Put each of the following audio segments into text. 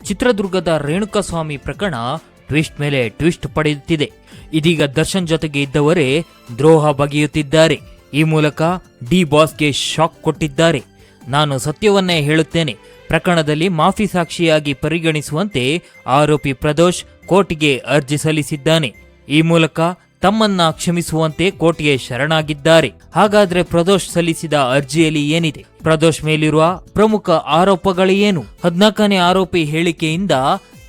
ಚಿತ್ರದುರ್ಗದ ರೇಣುಕಾಸ್ವಾಮಿ ಪ್ರಕರಣ ಟ್ವಿಸ್ಟ್ ಮೇಲೆ ಟ್ವಿಸ್ಟ್ ಪಡೆಯುತ್ತಿದೆ. ಇದೀಗ ದರ್ಶನ್ ಜೊತೆಗೆ ಇದ್ದವರೇ ದ್ರೋಹ ಬಗೆಯುತ್ತಿದ್ದಾರೆ. ಈ ಮೂಲಕ ಡಿ ಬಾಸ್ಗೆ ಶಾಕ್ ಕೊಟ್ಟಿದ್ದಾರೆ. ನಾನು ಸತ್ಯವನ್ನೇ ಹೇಳುತ್ತೇನೆ, ಪ್ರಕರಣದಲ್ಲಿ ಮಾಫಿ ಸಾಕ್ಷಿಯಾಗಿ ಪರಿಗಣಿಸುವಂತೆ ಆರೋಪಿ ಪ್ರದೋಷ್ ಕೋರ್ಟ್ಗೆ ಅರ್ಜಿ ಸಲ್ಲಿಸಿದ್ದಾನೆ. ಈ ಮೂಲಕ ತಮ್ಮನ್ನ ಕ್ಷಮಿಸುವಂತೆ ಕೋರ್ಟ್ಗೆ ಶರಣಾಗಿದ್ದಾರೆ. ಹಾಗಾದ್ರೆ ಪ್ರದೋಷ್ ಸಲ್ಲಿಸಿದ ಅರ್ಜಿಯಲ್ಲಿ ಏನಿದೆ? ಪ್ರದೋಷ್ ಮೇಲಿರುವ ಪ್ರಮುಖ ಆರೋಪಗಳೇನು? 14ನೇ ಆರೋಪಿ ಹೇಳಿಕೆಯಿಂದ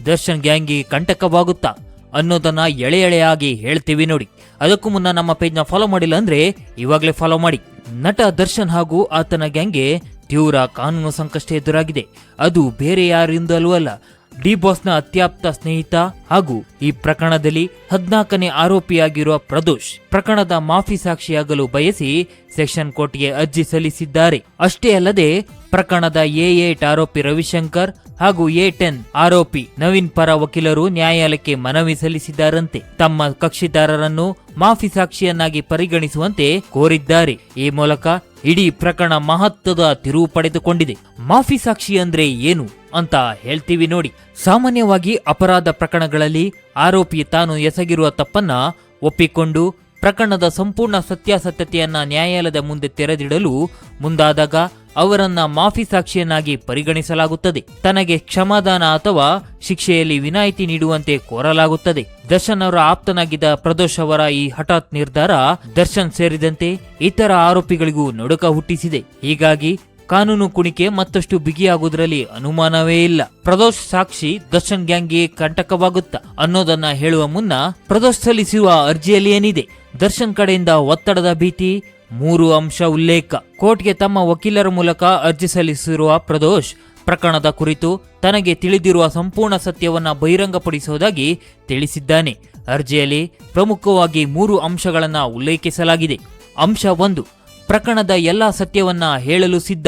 ದರ್ಶನ್ ಗ್ಯಾಂಗ್ಗೆ ಕಂಟಕವಾಗುತ್ತಾ ಅನ್ನೋದನ್ನ ಎಳೆಯಾಗಿ ಹೇಳ್ತೀವಿ ನೋಡಿ. ಅದಕ್ಕೂ ಮುನ್ನ ನಮ್ಮ ಪೇಜ್ನ ಫಾಲೋ ಮಾಡಿಲ್ಲ ಅಂದ್ರೆ ಇವಾಗಲೇ ಫಾಲೋ ಮಾಡಿ. ನಟ ದರ್ಶನ್ ಹಾಗೂ ಆತನ ಗ್ಯಾಂಗ್ಗೆ ತೀವ್ರ ಕಾನೂನು ಸಂಕಷ್ಟ ಎದುರಾಗಿದೆ. ಅದು ಬೇರೆ ಯಾರಿಂದಲೂ ಅಲ್ಲ, ಡಿ ಬಾಸ್ನ ಅತ್ಯಾಪ್ತ ಸ್ನೇಹಿತ ಹಾಗೂ ಈ ಪ್ರಕರಣದಲ್ಲಿ 14ನೇ ಆರೋಪಿಯಾಗಿರುವ ಪ್ರದೋಷ್ ಪ್ರಕರಣದ ಮಾಫಿ ಸಾಕ್ಷಿಯಾಗಲು ಬಯಸಿ ಸೆಷನ್ ಕೋರ್ಟ್ಗೆ ಅರ್ಜಿ ಸಲ್ಲಿಸಿದ್ದಾರೆ. ಅಷ್ಟೇ ಅಲ್ಲದೆ ಪ್ರಕರಣದ A8 ಆರೋಪಿ ರವಿಶಂಕರ್ ಹಾಗೂ A10 ಆರೋಪಿ ನವೀನ್ ಪರ ವಕೀಲರು ನ್ಯಾಯಾಲಯಕ್ಕೆ ಮನವಿ ಸಲ್ಲಿಸಿದ್ದಾರಂತೆ. ತಮ್ಮ ಕಕ್ಷಿದಾರರನ್ನು ಮಾಫಿ ಸಾಕ್ಷಿಯನ್ನಾಗಿ ಪರಿಗಣಿಸುವಂತೆ ಕೋರಿದ್ದಾರೆ. ಈ ಮೂಲಕ ಇಡೀ ಪ್ರಕರಣ ಮಹತ್ವದ ತಿರುವು ಪಡೆದುಕೊಂಡಿದೆ. ಮಾಫಿ ಸಾಕ್ಷಿ ಅಂದ್ರೆ ಏನು ಅಂತ ಹೇಳ್ತೀವಿ ನೋಡಿ. ಸಾಮಾನ್ಯವಾಗಿ ಅಪರಾಧ ಪ್ರಕರಣಗಳಲ್ಲಿ ಆರೋಪಿ ತಾನು ಎಸಗಿರುವ ತಪ್ಪನ್ನ ಒಪ್ಪಿಕೊಂಡು ಪ್ರಕರಣದ ಸಂಪೂರ್ಣ ಸತ್ಯಾಸತ್ಯತೆಯನ್ನ ನ್ಯಾಯಾಲಯದ ಮುಂದೆ ತೆರೆದಿಡಲು ಮುಂದಾದಾಗ ಅವರನ್ನ ಮಾಫಿ ಸಾಕ್ಷಿಯನ್ನಾಗಿ ಪರಿಗಣಿಸಲಾಗುತ್ತದೆ. ತನಗೆ ಕ್ಷಮಾದಾನ ಅಥವಾ ಶಿಕ್ಷೆಯಲ್ಲಿ ವಿನಾಯಿತಿ ನೀಡುವಂತೆ ಕೋರಲಾಗುತ್ತದೆ. ದರ್ಶನ್ ಅವರ ಆಪ್ತನಾಗಿದ್ದ ಪ್ರದೋಷ್ ಅವರ ಈ ಹಠಾತ್ ನಿರ್ಧಾರ ದರ್ಶನ್ ಸೇರಿದಂತೆ ಇತರ ಆರೋಪಿಗಳಿಗೂ ನಡುಕ ಹುಟ್ಟಿಸಿದೆ. ಹೀಗಾಗಿ ಕಾನೂನು ಕುಣಿಕೆ ಮತ್ತಷ್ಟು ಬಿಗಿಯಾಗುವುದರಲ್ಲಿ ಅನುಮಾನವೇ ಇಲ್ಲ. ಪ್ರದೋಷ್ ಸಾಕ್ಷಿ ದರ್ಶನ್ ಗ್ಯಾಂಗ್ಗೆ ಕಂಟಕವಾಗುತ್ತಾ ಅನ್ನೋದನ್ನ ಹೇಳುವ ಮುನ್ನ ಪ್ರದೋಷ್ ಸಲ್ಲಿಸುವ ಅರ್ಜಿಯಲ್ಲಿ ಏನಿದೆ? ದರ್ಶನ್ ಕಡೆಯಿಂದ ಒತ್ತಡದ ಭೀತಿ, 3 ಅಂಶ ಉಲ್ಲೇಖ. ಕೋರ್ಟ್ಗೆ ತಮ್ಮ ವಕೀಲರ ಮೂಲಕ ಅರ್ಜಿ ಸಲ್ಲಿಸಿರುವ ಪ್ರದೋಷ್ ಪ್ರಕರಣದ ಕುರಿತು ತನಗೆ ತಿಳಿದಿರುವ ಸಂಪೂರ್ಣ ಸತ್ಯವನ್ನ ಬಹಿರಂಗಪಡಿಸುವುದಾಗಿ ತಿಳಿಸಿದ್ದಾನೆ. ಅರ್ಜಿಯಲ್ಲಿ ಪ್ರಮುಖವಾಗಿ 3 ಅಂಶಗಳನ್ನ ಉಲ್ಲೇಖಿಸಲಾಗಿದೆ. ಅಂಶ 1, ಪ್ರಕರಣದ ಎಲ್ಲಾ ಸತ್ಯವನ್ನ ಹೇಳಲು ಸಿದ್ಧ.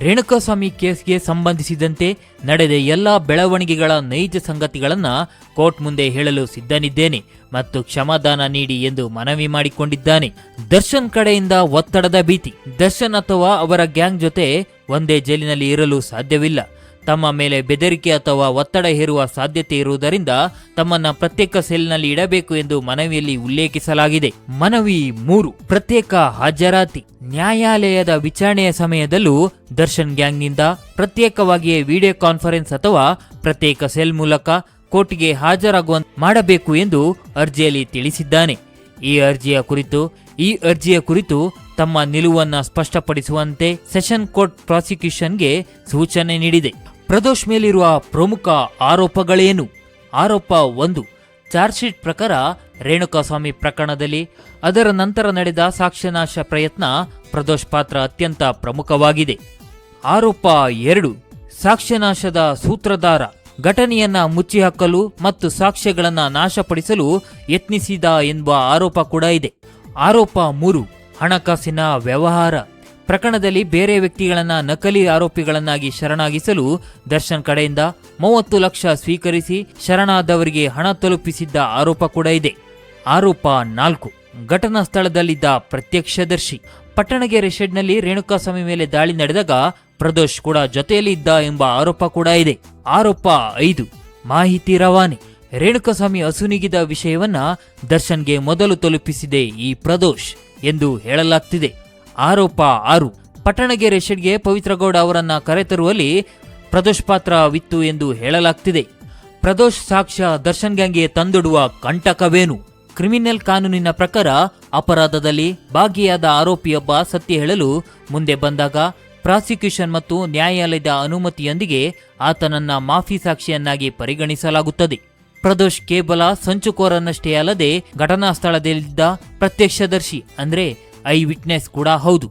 ರೇಣುಕಾಸ್ವಾಮಿ ಕೇಸ್ಗೆ ಸಂಬಂಧಿಸಿದಂತೆ ನಡೆದ ಎಲ್ಲಾ ಬೆಳವಣಿಗೆಗಳ ನೈಜ ಸಂಗತಿಗಳನ್ನ ಕೋರ್ಟ್ ಮುಂದೆ ಹೇಳಲು ಸಿದ್ಧನಿದ್ದೇನೆ ಮತ್ತು ಕ್ಷಮಾದಾನ ನೀಡಿ ಎಂದು ಮನವಿ ಮಾಡಿಕೊಂಡಿದ್ದಾನೆ. ದರ್ಶನ್ ಕಡೆಯಿಂದ ಒತ್ತಡದ ಭೀತಿ. ದರ್ಶನ್ ಅಥವಾ ಅವರ ಗ್ಯಾಂಗ್ ಜೊತೆ ಒಂದೇ ಜೈಲಿನಲ್ಲಿ ಇರಲು ಸಾಧ್ಯವಿಲ್ಲ. ತಮ್ಮ ಮೇಲೆ ಬೆದರಿಕೆ ಅಥವಾ ಒತ್ತಡ ಹೇರುವ ಸಾಧ್ಯತೆ ಇರುವುದರಿಂದ ತಮ್ಮನ್ನ ಪ್ರತ್ಯೇಕ ಸೆಲ್ನಲ್ಲಿ ಇಡಬೇಕು ಎಂದು ಮನವಿಯಲ್ಲಿ ಉಲ್ಲೇಖಿಸಲಾಗಿದೆ. ಮನವಿ 3, ಪ್ರತ್ಯೇಕ ಹಾಜರಾತಿ. ನ್ಯಾಯಾಲಯದ ವಿಚಾರಣೆಯ ಸಮಯದಲ್ಲೂ ದರ್ಶನ್ ಗ್ಯಾಂಗ್ನಿಂದ ಪ್ರತ್ಯೇಕವಾಗಿಯೇ ವಿಡಿಯೋ ಕಾನ್ಫರೆನ್ಸ್ ಅಥವಾ ಪ್ರತ್ಯೇಕ ಸೆಲ್ ಮೂಲಕ ಕೋರ್ಟ್ಗೆ ಹಾಜರಾಗುವಂತೆ ಮಾಡಬೇಕು ಎಂದು ಅರ್ಜಿಯಲ್ಲಿ ತಿಳಿಸಿದ್ದಾನೆ. ಈ ಅರ್ಜಿಯ ಕುರಿತು ತಮ್ಮ ನಿಲುವನ್ನ ಸ್ಪಷ್ಟಪಡಿಸುವಂತೆ ಸೆಷನ್ ಕೋರ್ಟ್ ಪ್ರಾಸಿಕ್ಯೂಷನ್ಗೆ ಸೂಚನೆ ನೀಡಿದೆ. ಪ್ರದೋಷ್ ಮೇಲಿರುವ ಪ್ರಮುಖ ಆರೋಪಗಳೇನು? ಆರೋಪ 1, ಚಾರ್ಜ್ ಶೀಟ್ ಪ್ರಕಾರ ರೇಣುಕಾಸ್ವಾಮಿ ಪ್ರಕರಣದಲ್ಲಿ ಅದರ ನಂತರ ನಡೆದ ಸಾಕ್ಷ್ಯನಾಶ ಪ್ರಯತ್ನ ಪ್ರದೋಷ್ ಪಾತ್ರ ಅತ್ಯಂತ ಪ್ರಮುಖವಾಗಿದೆ. ಆರೋಪ 2, ಸಾಕ್ಷ್ಯನಾಶದ ಸೂತ್ರಧಾರ, ಘಟನೆಯನ್ನ ಮುಚ್ಚಿಹಾಕಲು ಮತ್ತು ಸಾಕ್ಷ್ಯಗಳನ್ನ ನಾಶಪಡಿಸಲು ಯತ್ನಿಸಿದ ಎಂಬ ಆರೋಪ ಕೂಡ ಇದೆ. ಆರೋಪ 3, ಹಣಕಾಸಿನ ವ್ಯವಹಾರ. ಪ್ರಕರಣದಲ್ಲಿ ಬೇರೆ ವ್ಯಕ್ತಿಗಳನ್ನ ನಕಲಿ ಆರೋಪಿಗಳನ್ನಾಗಿ ಶರಣಾಗಿಸಲು ದರ್ಶನ್ ಕಡೆಯಿಂದ 30 ಲಕ್ಷ ಸ್ವೀಕರಿಸಿ ಶರಣಾದವರಿಗೆ ಹಣ ತಲುಪಿಸಿದ್ದ ಆರೋಪ ಕೂಡ ಇದೆ. ಆರೋಪ 4, ಘಟನಾ ಸ್ಥಳದಲ್ಲಿದ್ದ ಪ್ರತ್ಯಕ್ಷದರ್ಶಿ. ಪಟ್ಟಣಗೆರೆ ಶೆಡ್ನಲ್ಲಿ ರೇಣುಕಾಸ್ವಾಮಿ ಮೇಲೆ ದಾಳಿ ನಡೆದಾಗ ಪ್ರದೋಷ್ ಕೂಡ ಜೊತೆಯಲ್ಲಿ ಇದ್ದ ಎಂಬ ಆರೋಪ ಕೂಡ ಇದೆ. ಆರೋಪ 5, ಮಾಹಿತಿ ರವಾನೆ. ರೇಣುಕಾಸ್ವಾಮಿ ಅಸುನೀಗಿದ ವಿಷಯವನ್ನ ದರ್ಶನ್ಗೆ ಮೊದಲು ತಲುಪಿಸಿದೆ ಈ ಪ್ರದೋಷ್ ಎಂದು ಹೇಳಲಾಗ್ತಿದೆ. ಆರೋಪ 6, ಪಟ್ಟಣಗೆರೆ ಶೆಡ್ಗೆ ಪವಿತ್ರಗೌಡ ಅವರನ್ನ ಕರೆತರುವಲ್ಲಿ ಪ್ರದೋಷ್ ಪಾತ್ರವಿತ್ತು ಎಂದು ಹೇಳಲಾಗ್ತಿದೆ. ಪ್ರದೋಷ್ ಸಾಕ್ಷ್ಯ ದರ್ಶನ್ ಗ್ಯಾಂಗ್ಗೆ ತಂದೊಡ್ಡುವ ಕಂಟಕವೇನು? ಕ್ರಿಮಿನಲ್ ಕಾನೂನಿನ ಪ್ರಕಾರ ಅಪರಾಧದಲ್ಲಿ ಭಾಗಿಯಾದ ಆರೋಪಿಯೊಬ್ಬ ಸತ್ಯ ಹೇಳಲು ಮುಂದೆ ಬಂದಾಗ ಪ್ರಾಸಿಕ್ಯೂಷನ್ ಮತ್ತು ನ್ಯಾಯಾಲಯದ ಅನುಮತಿಯೊಂದಿಗೆ ಆತನನ್ನ ಮಾಫಿ ಸಾಕ್ಷಿಯನ್ನಾಗಿ ಪರಿಗಣಿಸಲಾಗುತ್ತದೆ. ಪ್ರದೋಷ್ ಕೇವಲ ಸಂಚುಕೋರನಷ್ಟೇ ಅಲ್ಲದೆ ಘಟನಾ ಸ್ಥಳದಲ್ಲಿದ್ದ ಪ್ರತ್ಯಕ್ಷದರ್ಶಿ ಅಂದ್ರೆ ಐ ವಿಟ್ನೆಸ್ ಕೂಡ ಹೌದು.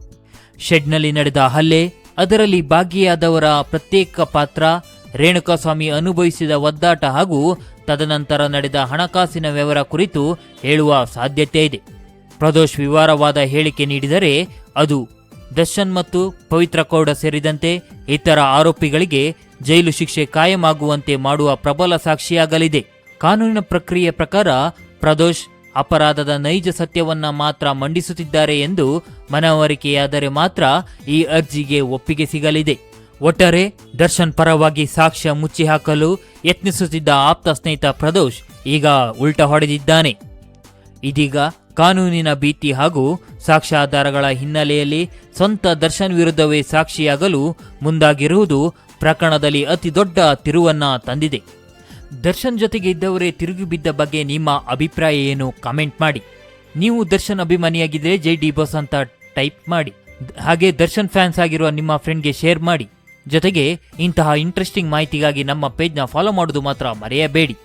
ಶೆಡ್ನಲ್ಲಿ ನಡೆದ ಹಲ್ಲೆ, ಅದರಲ್ಲಿ ಭಾಗಿಯಾದವರ ಪ್ರತ್ಯೇಕ ಪಾತ್ರ, ರೇಣುಕಾಸ್ವಾಮಿ ಅನುಭವಿಸಿದ ಒದ್ದಾಟ ಹಾಗೂ ತದನಂತರ ನಡೆದ ಹಣಕಾಸಿನ ವ್ಯವಹಾರ ಕುರಿತು ಹೇಳುವ ಸಾಧ್ಯತೆ ಇದೆ. ಪ್ರದೋಷ್ ವಿವರವಾದ ಹೇಳಿಕೆ ನೀಡಿದರೆ ಅದು ದರ್ಶನ್ ಮತ್ತು ಪವಿತ್ರಗೌಡ ಸೇರಿದಂತೆ ಇತರ ಆರೋಪಿಗಳಿಗೆ ಜೈಲು ಶಿಕ್ಷೆ ಕಾಯಮಾಗುವಂತೆ ಮಾಡುವ ಪ್ರಬಲ ಸಾಕ್ಷಿಯಾಗಲಿದೆ. ಕಾನೂನಿನ ಪ್ರಕ್ರಿಯೆ ಪ್ರಕಾರ ಪ್ರದೋಷ್ ಅಪರಾಧದ ನೈಜ ಸತ್ಯವನ್ನ ಮಾತ್ರ ಮಂಡಿಸುತ್ತಿದ್ದಾರೆ ಎಂದು ಮನವರಿಕೆಯಾದರೆ ಮಾತ್ರ ಈ ಅರ್ಜಿಗೆ ಒಪ್ಪಿಗೆ ಸಿಗಲಿದೆ. ಒಟ್ಟಾರೆ ದರ್ಶನ್ ಪರವಾಗಿ ಸಾಕ್ಷ್ಯ ಮುಚ್ಚಿ ಹಾಕಲು ಯತ್ನಿಸುತ್ತಿದ್ದ ಆಪ್ತ ಸ್ನೇಹಿತ ಪ್ರದೋಷ್ ಈಗ ಉಲ್ಟಾ ಹೊಡೆದಿದ್ದಾನೆ. ಇದೀಗ ಕಾನೂನಿನ ಭೀತಿ ಹಾಗೂ ಸಾಕ್ಷ್ಯಾಧಾರಗಳ ಹಿನ್ನೆಲೆಯಲ್ಲಿ ಸ್ವಂತ ದರ್ಶನ್ ವಿರುದ್ಧವೇ ಸಾಕ್ಷಿಯಾಗಲು ಮುಂದಾಗಿರುವುದು ಪ್ರಕರಣದಲ್ಲಿ ಅತಿ ದೊಡ್ಡ ತಿರುವನ್ನ ತಂದಿದೆ. ದರ್ಶನ್ ಜೊತೆಗೆ ಇದ್ದವರೇ ತಿರುಗಿ ಬಿದ್ದ ಬಗ್ಗೆ ನಿಮ್ಮ ಅಭಿಪ್ರಾಯ ಏನು? ಕಾಮೆಂಟ್ ಮಾಡಿ. ನೀವು ದರ್ಶನ್ ಅಭಿಮಾನಿಯಾಗಿದ್ದರೆ ಜೈ ಡಿ ಬಾಸ್ ಅಂತ ಟೈಪ್ ಮಾಡಿ. ಹಾಗೆ ದರ್ಶನ್ ಫ್ಯಾನ್ಸ್ ಆಗಿರುವ ನಿಮ್ಮ ಫ್ರೆಂಡ್ಗೆ ಶೇರ್ ಮಾಡಿ. ಜೊತೆಗೆ ಇಂತಹ ಇಂಟ್ರೆಸ್ಟಿಂಗ್ ಮಾಹಿತಿಗಾಗಿ ನಮ್ಮ ಪೇಜ್ನ ಫಾಲೋ ಮಾಡೋದು ಮಾತ್ರ ಮರೆಯಬೇಡಿ.